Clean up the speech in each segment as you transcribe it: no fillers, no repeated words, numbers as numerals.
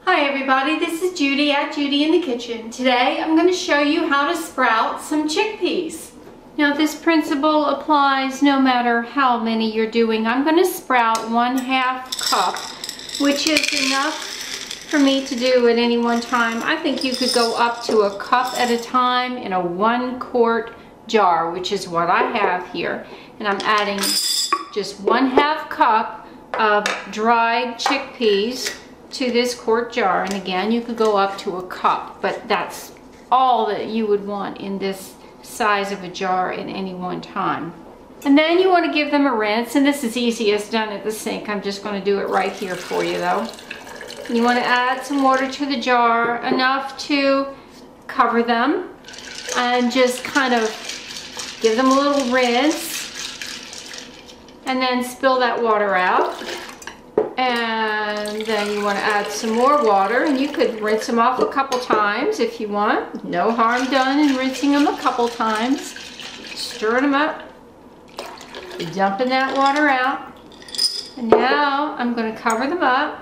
Hi everybody, this is Judy at Judy in the Kitchen. Today I'm going to show you how to sprout some chickpeas. Now this principle applies no matter how many you're doing. I'm going to sprout 1/2 cup, which is enough for me to do at any one time. I think you could go up to a cup at a time in a 1-quart jar, which is what I have here. And I'm adding just 1/2 cup of dried chickpeas to this quart jar, and again you could go up to a cup, but that's all that you would want in this size of a jar at any one time. And then you want to give them a rinse, and this is easiest done at the sink. I'm just going to do it right here for you though. You want to add some water to the jar, enough to cover them, and just kind of give them a little rinse, and then spill that water out. And then you want to add some more water, and you could rinse them off a couple times if you want. No harm done in rinsing them a couple times. Stir them up, dumping that water out. And now I'm going to cover them up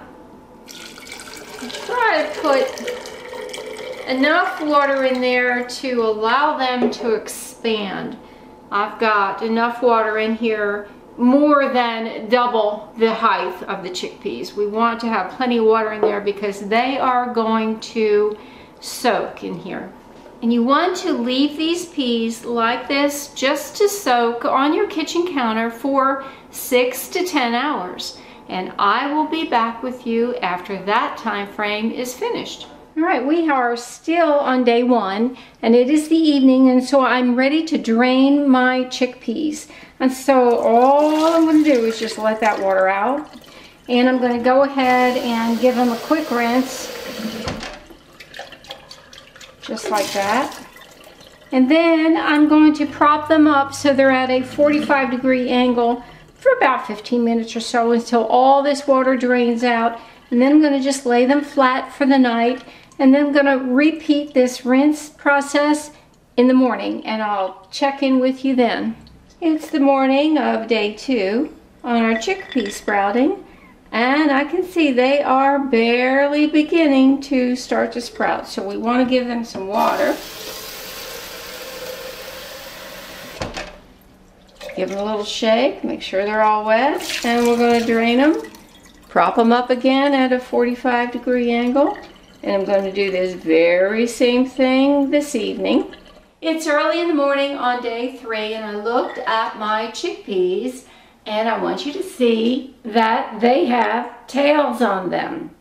and try to put enough water in there to allow them to expand. I've got enough water in here, more than double the height of the chickpeas. We want to have plenty of water in there because they are going to soak in here. And you want to leave these peas like this just to soak on your kitchen counter for 6 to 10 hours. And I will be back with you after that time frame is finished. All right, we are still on day 1, and it is the evening, and so I'm ready to drain my chickpeas. And so all I'm going to do is just let that water out, and I'm going to go ahead and give them a quick rinse, just like that. And then I'm going to prop them up so they're at a 45-degree angle for about 15 minutes or so until all this water drains out. And then I'm going to just lay them flat for the night. And then I'm going to repeat this rinse process in the morning, and I'll check in with you then. It's the morning of day 2 on our chickpea sprouting, and I can see they are barely beginning to start to sprout. So we want to give them some water. Give them a little shake, make sure they're all wet, and we're going to drain them. Prop them up again at a 45-degree angle. And I'm going to do this very same thing this evening. It's early in the morning on day 3, and I looked at my chickpeas, and I want you to see that they have tails on them.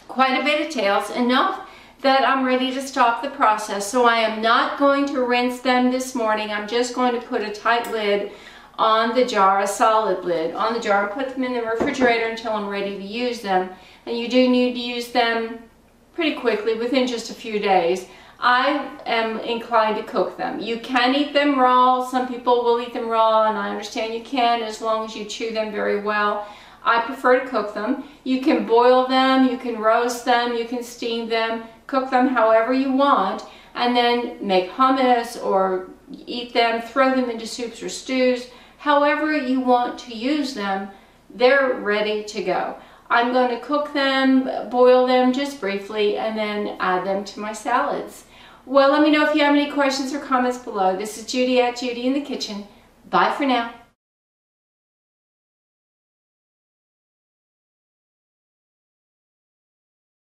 Quite a bit of tails, enough that I'm ready to stop the process. So I am not going to rinse them this morning. I'm just going to put a tight lid on the jar, a solid lid on the jar, and put them in the refrigerator until I'm ready to use them. And you do need to use them pretty quickly, within just a few days. I am inclined to cook them. You can eat them raw. Some people will eat them raw, and I understand you can as long as you chew them very well. I prefer to cook them. You can boil them, you can roast them, you can steam them, cook them however you want, and then make hummus or eat them, throw them into soups or stews. However you want to use them, they're ready to go. I'm going to cook them, boil them just briefly, and then add them to my salads. Well, let me know if you have any questions or comments below. This is Judy at Judy in the Kitchen. Bye for now.